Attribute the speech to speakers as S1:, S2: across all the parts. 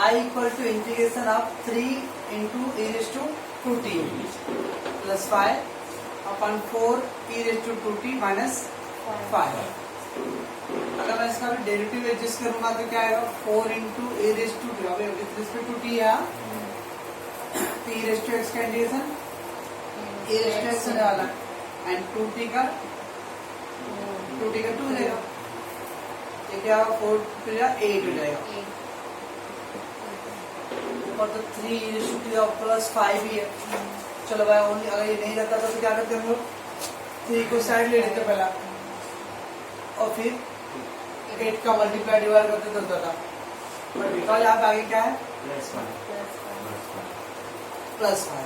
S1: I equal to integration of 3 into e raised to 2t plus 5 upon 4 e raised to 2t minus 5. अगर मैं इसका भी derivative adjust करूंगा तो क्या आएगा 4 into e raise to t. अब विथ रिस्पेक्ट टू टी है तो e रेस टू एक्स का integration e raise to x होने वाला है एंड 2t का 2 हो जाएगा. ये क्या होगा 4 टू या 8 हो जाएगा और तो 3 e raise to t plus 5 ही है. चलो भाई ओनली अगर ये नहीं रहता तो क्या करते हम लोग 3 को साइड ले लेते पहला और फिर 8 का मल्टीप्लाई डिवाइड करते तो होता था. बट बिकॉज आप आगे क्या है प्लस 5.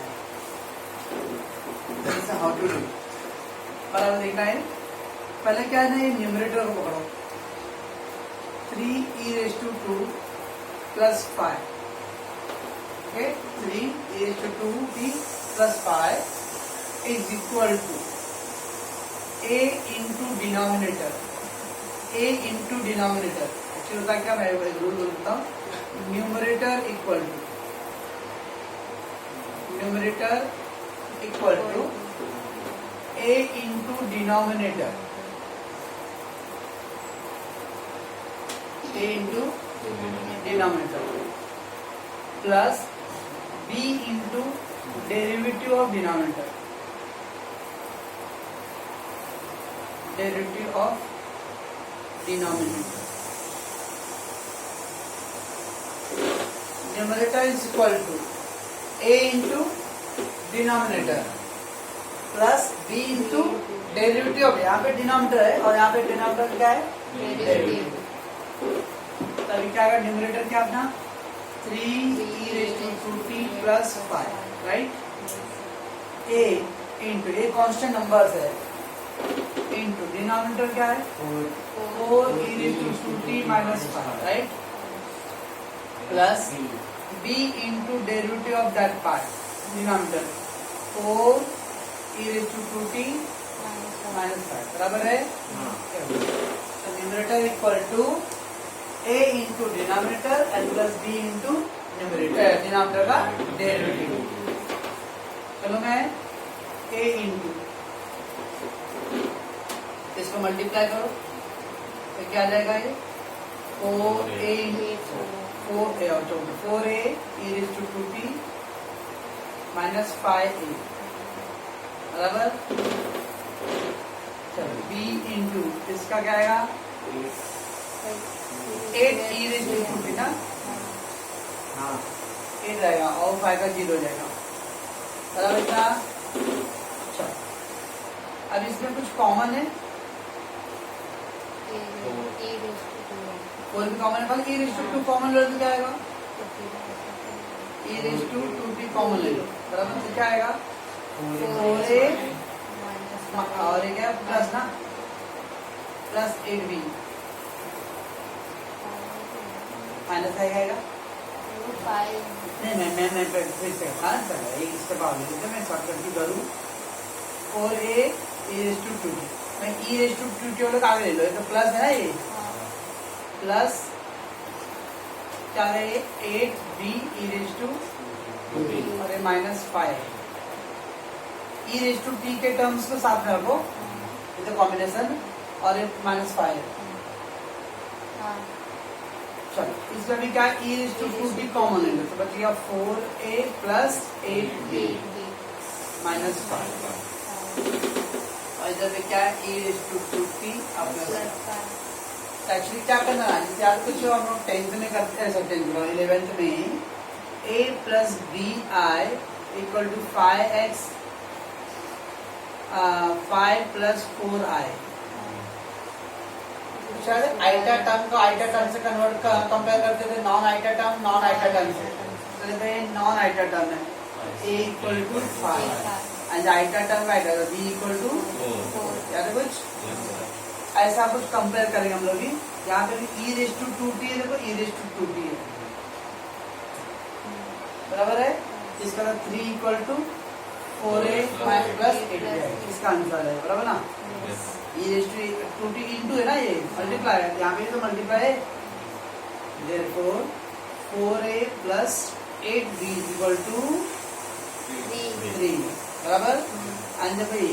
S1: हाउ टू डू बराबर देखना है. पहले क्या है ना ये न्यूमरेटर को पकड़ो 3 e raise to 2 plus 5. Okay 3 e raise to 2t plus 5 is equal to a into denominator. a into denominator actually होता है क्या मैं एक रूल बोलता हूँ numerator equal to a into denominator a into denominator plus b into derivative of denominator numerator is equal to a into denominator plus b into derivative of. यहाँ पे denominator है और यहाँ पे डिनोमिनेटर क्या है डेरिवेटिव. तभी क्या आएगा न्यूमरेटर क्या अपना 3 e raise to 2t plus 5 right. a into ये कांस्टेंट नंबर्स है इंटू डिनोमिनेटर क्या है 4 e raise to 2t minus 5 right plus b into derivative of that part denominator 4 e raise to 2t minus 5 बराबर है. तो numerator equal to a into denominator and plus b into numerator denominator का derivative. चलो मैं a into इसको multiply करो तो क्या आ जाएगा ये 4a e raise to 2t minus 5a बराबर. चलो b इंटू इसका क्या आएगा 8 e रेज़ टू 2t ना. हाँ 8 रहेगा और 5 का 0 हो जाएगा बराबर इतना. अच्छा अब इसमें कुछ कॉमन है कोई भी कॉमन है e रेज़ टू 2 कॉमन ले लो तो क्या आएगा e raise to 2t common ले लो बराबर तो क्या आएगा 4a और ये क्या प्लस ना प्लस 8b माइनस आएगा नहीं मैं फिर से इसके बाद मैं शॉर्टकट की करूँ 4a e raise to 2t मैं e रेज़ टू 2t वाले आगे ले लो ये तो प्लस है ये प्लस क्या है 8b e raise to 2t और ये minus 5 e raise to t के टर्म्स को साथ में रखो ये तो कॉम्बिनेशन और ये माइनस 5. चलो इसमें भी क्या e raise to 2t common है तो बचेगा 4a प्लस 8b माइनस 5 और इधर पे क्या है e raise to 2t actually क्या करना है जैसे आप कुछ हम लोग 10th में करते हैं 11th में a plus b i equal to 5x 5 plus 4i. शायद आइटा टर्म को आइटा टर्म से कन्वर्ट कंपेयर करते थे नॉन आइटा टर्म से तो ये नॉन आइटा टर्म है a equal to 5 and iota term का आइटा b इक्वल टू 4 याद है कुछ ऐसा कुछ कंपेयर करेंगे हम लोग. यहाँ पे e रेज़ टू 2t है देखो e रेज़ टू 2t है बराबर है. इसका 3 equal to 4a plus 8a इसका आंसर है बराबर ना. e raise to 2t into है ना ये मल्टीप्लाई है यहाँ पे तो मल्टीप्लाई है therefore 4a plus 8b is equal to 3 बराबर एंड जब ये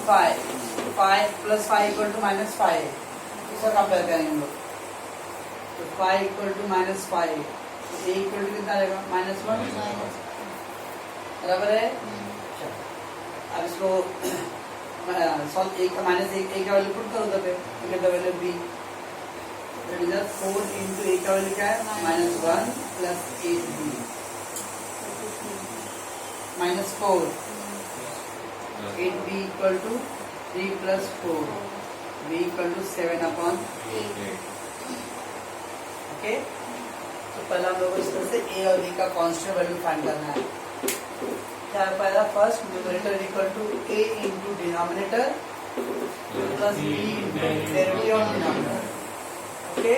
S1: 5 plus 5 equal to minus 5 इसका कंपेयर करेंगे हम लोग तो 5 equal to minus 5 तो a equal to कितना रहेगा -1 बराबर है। अब इसको सॉल्व एक माइनस एक का वैल्यू पुट करो उधर पे तो कितना value b that is 4 into a का वैल्यू क्या है -1 plus 8b -4 8b equal to 3 plus 4 b equal to 7 upon 8 okay. तो पहला हम लोग इस तरह से a और b का कांस्टेंट वैल्यू फाइंड करना है। क्या है पहला first numerator equal to a into denominator plus b into derivative of denominator okay.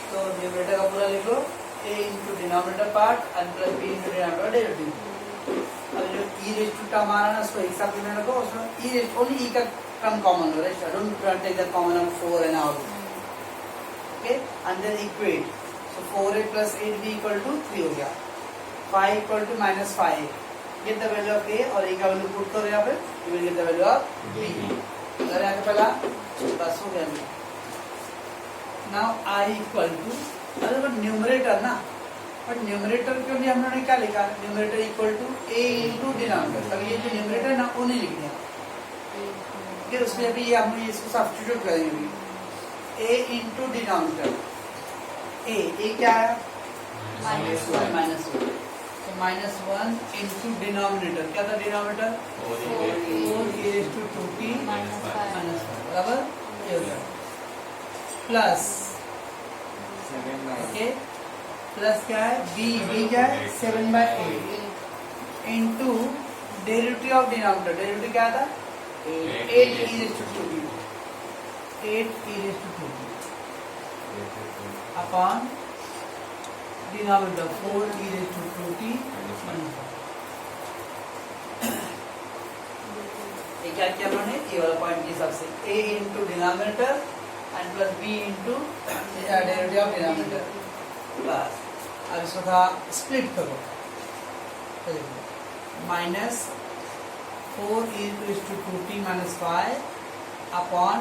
S1: तो न्यूमरेटर का पूरा लिख लो a into denominator part and plus b into denominator derivative. अब जो e रेज़ टू टर्म आ रहा है ना उसको एक साथ में रखो उसमें e रेज़ ओनली e का टर्म कॉमन लो right don't take the common of 4 and all okay and then equate so 4a plus 8b equal to 3 हो गया 5 equal to -5 get the value of a और a का value put करो यहाँ पे you will get the value of b अगर यहाँ पे पहला बस हो गया now I equal to अरे बट न्यूमरेटर ना बट न्यूमरेटर के लिए हम लोगों ने क्या लिखा numerator equal to a into denominator तब ये जो न्यूमरेटर ना वो नहीं लिख दिया फिर उसमें अभी ये हम इसको सब्स्टिट्यूट करेंगे a into डिनोमिनेटर a क्या है -1 तो -1 into डिनोमिनेटर क्या था denominator 4 a raised to 2t -5 बराबर ये हो गया प्लस ओके प्लस क्या है b क्या है 7/8 into derivative of denominator derivative क्या था 8 e raised to 2t 8 e raised to 2t upon denominator 4 e raised to 2t ये क्या किया हमने ये वाला पॉइंट के हिसाब से a into denominator and plus b into derivative of denominator plus अब इसको था स्प्लिट करो तो देखो minus 4 e raised to 2t minus 5 upon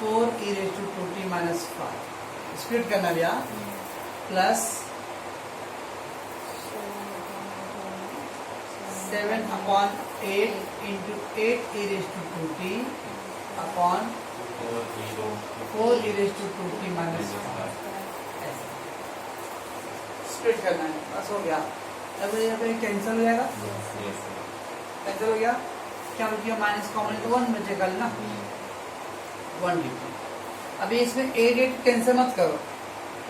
S1: 4 e raised to 2t minus 5 split करना भैया plus 7 upon 8 into 8 e raised to 2t upon 4 e raised to 2t minus 5 split करना है बस हो गया। अब यहाँ पे कैंसिल हो जाएगा कैंसिल हो गया क्या हो गया माइनस कॉमन तो 1 बचेगा ना 1 डिग्री। अभी इसमें a रेट कैंसिल मत करो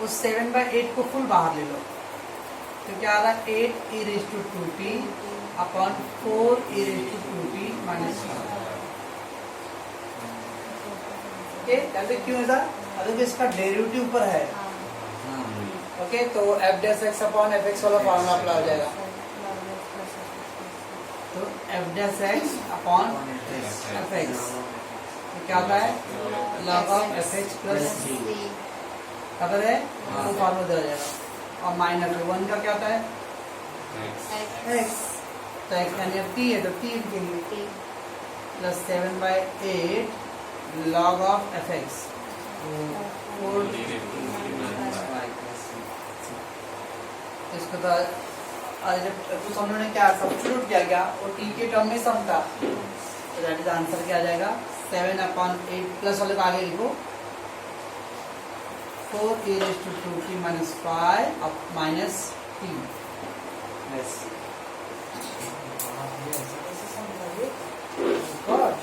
S1: उस 7/8 को फुल बाहर ले लो तो क्या आ रहा है 8 e raised to 2t upon 4 e raised to 2t minus 5 okay ऐसे क्यों ऐसा अगर इसका डेरिवेटिव ऊपर है ओके तो f dash x upon fx वाला फॉर्मूला अप्लाई हो जाएगा तो f dash x upon fx क्या होता है log of fx plus खबर है वो फॉर्मूला दे जाएगा और माइनस 1 का क्या होता है x तो x यानी अब t है तो t लिखेंगे प्लस 7/8 log of fx इसको तो आज जब कुछ हम लोगों ने क्या सब्स्टिट्यूट किया गया वो t के टर्म में सम था तो दैट इज आंसर क्या आ जाएगा 7/8 प्लस वाले को आगे लिखो 4 e raised to 2t minus 5 up minus t yes God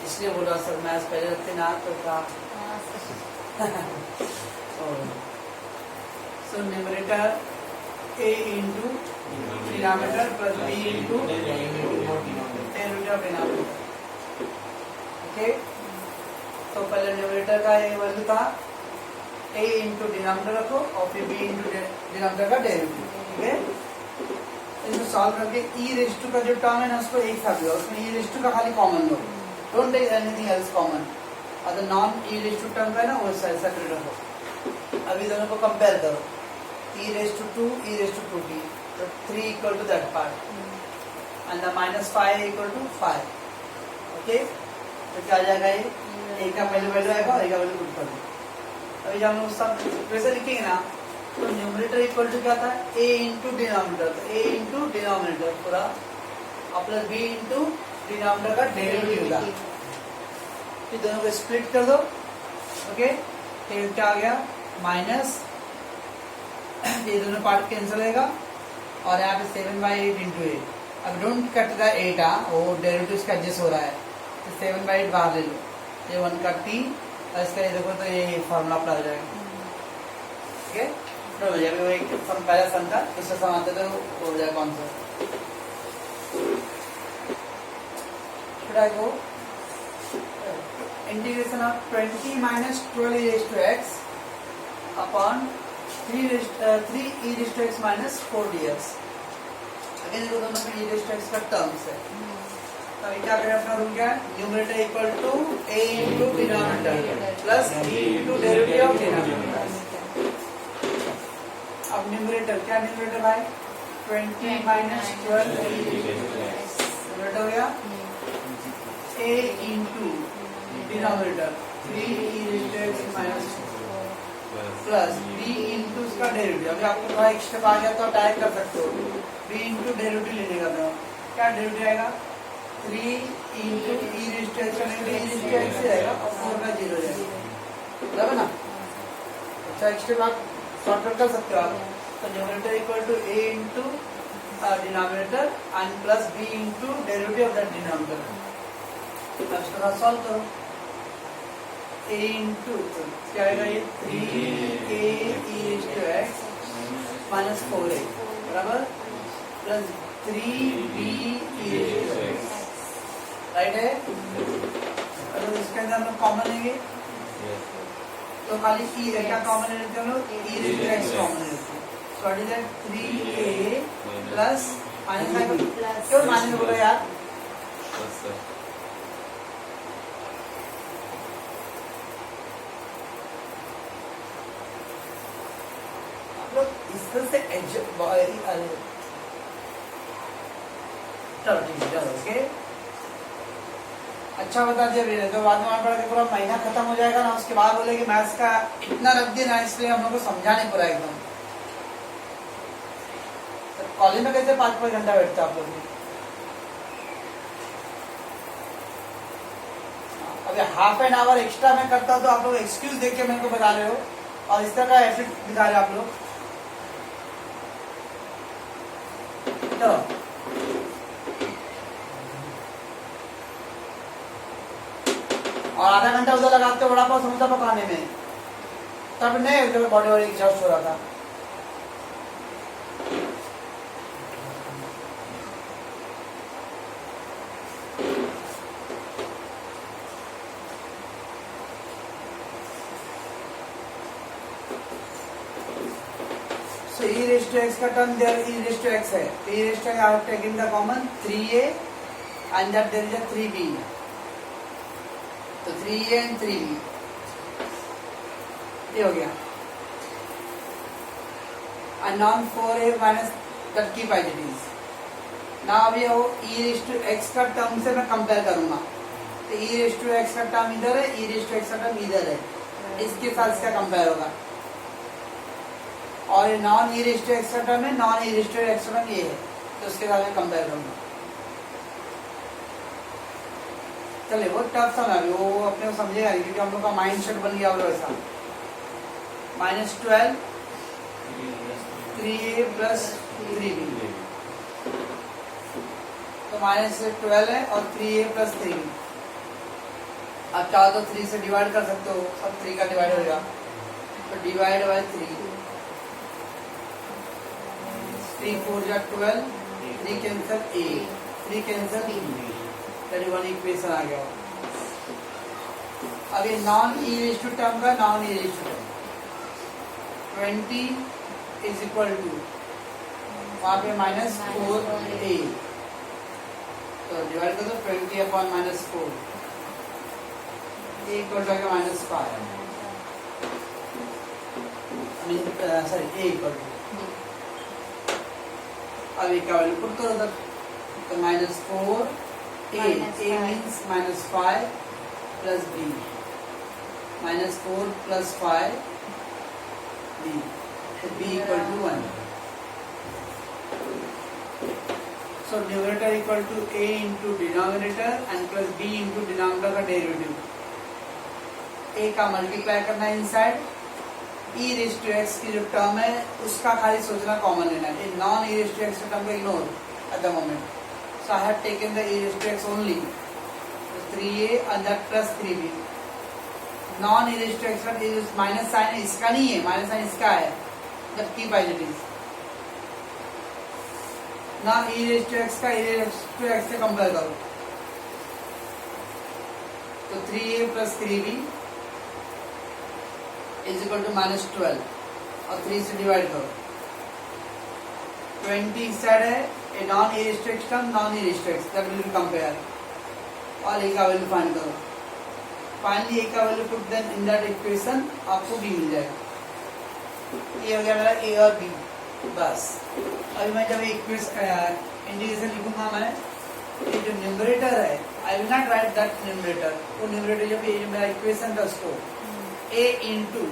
S1: इसलिए बोला सर मैथ्स पहले रखते ना तो था so numerator a into denominator plus b into derivative of denominator okay तो पहले न्यूमरेटर का ये वैल्यू था a into डिनोमिनेटर रखो और फिर b into डिनोमिनेटर का डेरिवेटिव ठीक है इसको सॉल्व करके e रेज़ टू का जो टर्म है ना उसको एक साथ लो उसमें e रेज़ टू का खाली कॉमन लो don't take anything else common और non E raise to term का है ना वो सेपरेट रखो। अभी दोनों को कंपेयर करो, E raise to 2 E raise to 2t, तो 3 equal to that part and the -5 equal to 5। Okay, तो क्या आ जाएगा, ये ए का पहले वैल्यू आएगा और ए का वैल्यू पुट कर दो। अभी जब हम लोग सब वैसे लिखेंगे ना, तो न्यूमरेटर इक्वल टू क्या था, a इंटू डिनोमिनेटर, तो a इंटू डिनोमिनेटर पूरा और प्लस b इंटू डिनोमिनेटर का डेरिवेटिव था। फिर दोनों को स्प्लिट कर दो। ओके, फिर क्या आ गया माइनस, ये दोनों पार्ट कैंसिल होगा और यहाँ पे 7/8 इंटू 8। अब डोंट कट द 8, वो डेरिवेटिव का एडजस्ट हो रहा है, तो 7/8 बाहर ले लो, ये 1 का t और इसका ये देखो तो ये फॉर्मूला अप्लाई हो जाएगा। ठीक है, तो भैया भी वो एक सम पहला सम था, दूसरा सम आते तो हो जाएगा कौन सा। Should I go? Integration of 20 minus 12 e raised to x upon 3 e raised to x minus 4 dx। Again देखो दोनों में e raised to x का टर्म्स है, तो अभी क्या करें, अपना रूल क्या है, numerator equal to a into denominator plus b into derivative of denominator. अब न्यूमरेटर क्या, न्यूमरेटर भाई 20 माइनस 12 न्यूमरेटर हो गया, a into denominator 3 e raised to x minus plus b into उसका डेरिवेटिव। अभी आपको थोड़ा एक स्टेप आ गया तो डायरेक्ट कर सकते हो, b इंटू डेरिवेटिव लेने का था, क्या डेरिवेटिव आएगा 3 into e raised to x का derivative e raised to x से आएगा और 4 का 0 जाएगा, बराबर ना। अच्छा, एक स्टेप आप शॉर्टकट कर सकते हो आप, तो numerator equal to a into denominator and plus b into derivative of that denominator. अब इसको सॉल्व करो, a इंटू क्या आएगा, ये 3a e raised to x minus 4a बराबर plus 3b e raised to x, right है। अगर इसके अंदर हम लोग कॉमन लेंगे तो खाली e है, क्या कॉमन लेते हैं हम लोग, e raised to x common लेते हैं, so what is that 3a plus minus क्यों माइनस बोलो यार, इससे चलो ठीक है, चलो ओके। अच्छा बता दिया, तो बाद में पढ़ के पूरा महीना खत्म हो जाएगा ना, उसके बाद बोले कि मैथ्स का इतना रख देना, इसलिए हम लोग को समझा नहीं पूरा एकदम। तो कॉलेज में कैसे 5-5 घंटा बैठते आप लोग, अभी हाफ एन आवर एक्स्ट्रा मैं करता हूँ तो आप लोग एक्सक्यूज देख के मेरे को बता रहे हो और इस तरह का एफर्ट दिखा रहे हो आप लोग। चलो और आधा घंटा उधर लगाते हो बड़ा पाव समोसा पकाने में, तब नहीं जब बॉडी और एग्जॉस्ट हो रहा था। So e raised to x का term there e raised to x है, e raised to x I have taken the common 3a and that there is a 3b, तो 3a and 3b ये हो गया, and non 4a minus that keep as it is। now अभी वो e raised to x का term से मैं compare करूंगा, तो e raised to x का टर्म इधर है, e raised to x का टर्म इधर है, इसके साथ इसका कंपेयर होगा, और non E raise to x का टर्म है, non E raise to x का टर्म ये है, तो उसके साथ मैं कंपेयर करूंगा। चलिए वो टफ सा ना, वो अपने को समझेगा नहीं क्योंकि हम लोग का माइंड सेट बन गया वैसा। -12 3a प्लस 3b, तो -12 है और 3a प्लस 3b। आप चाहो तो 3 से डिवाइड कर सकते हो, सब 3 का डिवाइड होगा, तो डिवाइड बाय 3, 3 4 जा 12, 3 cancel a, 3 cancel b, 31 equation आ गया। अब ये non E raise to term का non E raise to term 20 is equal to वहाँ पे -4a, तो डिवाइड कर दो 20 अपॉन -4, ए इक्वल टू आएगा -5 सॉरी ए इक्वल टू अब ए का वैल्यू पुट करो उधर तो -4 a means -5 plus b -4 plus 5 b so b equal to 1 so numerator equal to a into denominator and plus b into denominator का derivative a का multiply करना है inside e raised to x की जो term है उसका खाली सोचना कॉमन लेना है non e raised to x term को ignore at the moment so I have taken the e raised to x only so 3a and that plus 3b non e raised to x का minus sign है इसका नहीं है minus sign इसका है जब keep as it is ना e raised to x का e raised to x से कंपेयर करो तो 3a plus 3b is equal to -12 और 3 से डिवाइड करो 20 इस साइड है a non e raised to x term non e raised to x that will be compare और a का वैल्यू फाइंड करो फाइनली a का value put then in that equation आपको b मिल जाएगा ये हो गया मेरा a और b बस अभी मैं जब इंटीग्रेशन लिखूंगा मैं ये जो न्यूमरेटर है I will not right that numerator वो न्यूमरेटर जब ये मेरा इक्वेशन का उसको a into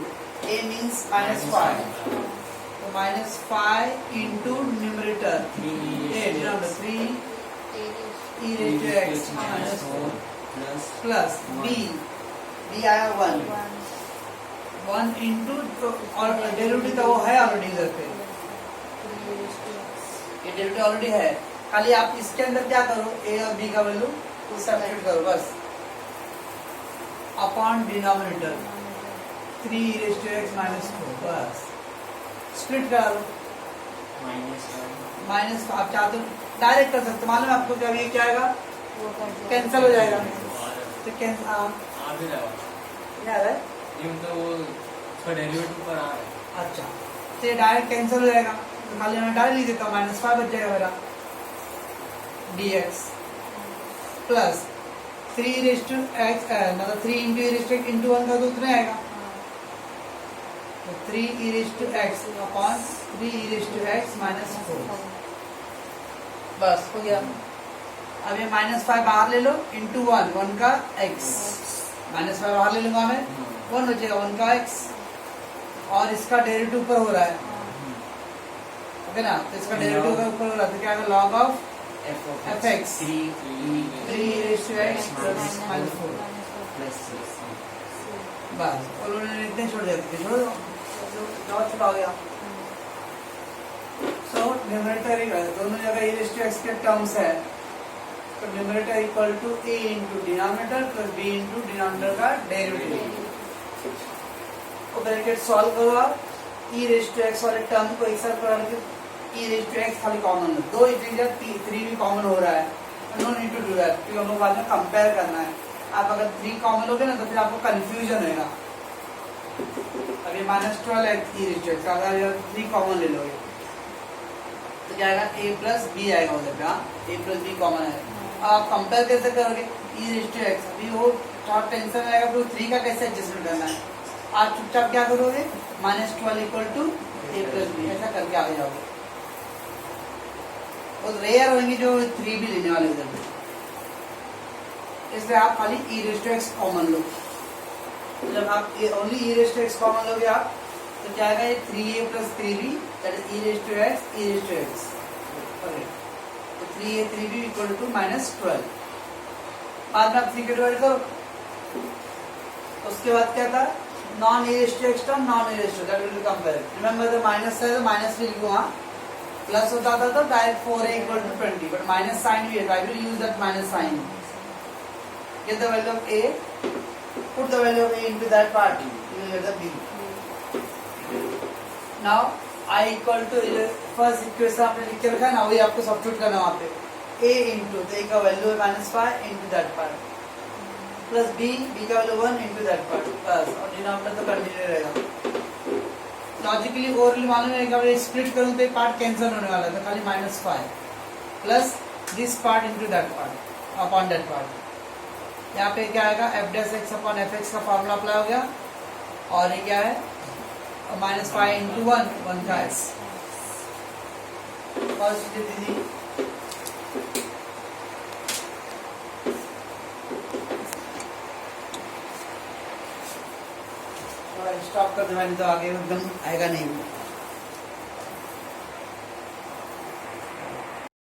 S1: a means -5 तो -5 into numerator 3 e raised to x -4 plus b आया 1 into और डेरिवेटिव का वो है ऑलरेडी इधर पे ये डेरिवेटिव ऑलरेडी है खाली आप इसके अंदर क्या करो a और b का वैल्यू सब्स्टिट्यूट करो बस upon denominator 3 e raised to x -4 बस स्प्लिट करा लो माइनस आप चाहते हो डायरेक्ट कर सकते मालूम है आपको कि अभी क्या आएगा कैंसिल हो जाएगा तो कैंसिल क्या आ रहा है अच्छा तो ये डायरेक्ट कैंसिल हो जाएगा तो खाली मैं डायरेक्ट लिख देता हूँ -5 बच जाएगा मेरा dx plus 3 e raised to x मतलब 3 into e raised to x into 1 का तो उतना आएगा तो 3 e raised to x upon 3 e raised to x -4 बस हो गया अब ये -5 बाहर ले लो into 1 का x -5 बाहर ले लूंगा मैं 1 बचेगा 1 का x और इसका डेरिवेटिव ऊपर हो रहा है ओके ना तो इसका डेरिवेटिव ऊपर हो रहा है तो क्या होगा log of fx 3 e raised to x plus -4 बस और उन्होंने इतने छोड़ दिया छोड़ दो जो छोटा हो गया सो न्यूमरेटर दोनों जगह e raised to x के टर्म्स है तो numerator equal to a into denominator plus b into denominator का डेरिवेटिव ब्रैकेट सॉल्व करो आप e raised to x वाले टर्म को एक साथ पढ़ के e raised to x खाली कॉमन लो दो इंटीजर 3 भी कॉमन हो रहा है no need to do that क्योंकि हम लोग बाद में कंपेयर करना है आप अगर 3 कॉमन लोगे ना तो फिर आपको कंफ्यूजन होगा अभी -12 है e raised to x अगर 3 कॉमन ले लोगे तो क्या आएगा a प्लस b आएगा उधर पे हाँ a प्लस b कॉमन है आप कंपेयर कैसे करोगे e raised to x अभी वो थोड़ा टेंशन आएगा फिर 3 का कैसे एडजस्टमेंट करना है आप चुपचाप क्या करोगे -12 equal to a plus b ऐसा करके आगे जाओगे और रेयर होंगे जो 3 भी लेने वाले इधर पे इसलिए आप खाली e raised to x common लो जब आप only e raised to x common लोगे आप तो क्या आएगा ये 3a plus 3b that is e raised to x okay तो 3a 3b इक्वल टू -12 बाद में आप 3 के डिवाइड करो उसके बाद क्या था non e raised to x term non e raised to that will be compare remember the minus है तो माइनस भी लिखूंगा प्लस होता था तो direct 4a equal to 20 but minus sign भी है I will use that minus sign get the value of a put the value of a into that part you will get the b now I equal to first equation आपने लिख के रखा है ना वही आपको सब्स्टिट्यूट करना वहाँ पे a into a का वैल्यू है -5 into that part plus b का वैल्यू 1 into that part बस और डिनोमिनेटर तो कंटिन्यू रहेगा लॉजिकली ओवरली मालूम है कि अगर स्प्लिट करूं तो एक पार्ट कैंसिल होने वाला है तो खाली -5 plus this part into that part upon that part यहाँ पे क्या आएगा, F dash x upon F x का फॉर्मूला अप्लाई हो गया, और ये क्या है -5 इंटू 1 का एस। और दीदी स्टॉप कर दे, तो आगे एकदम आएगा नहीं।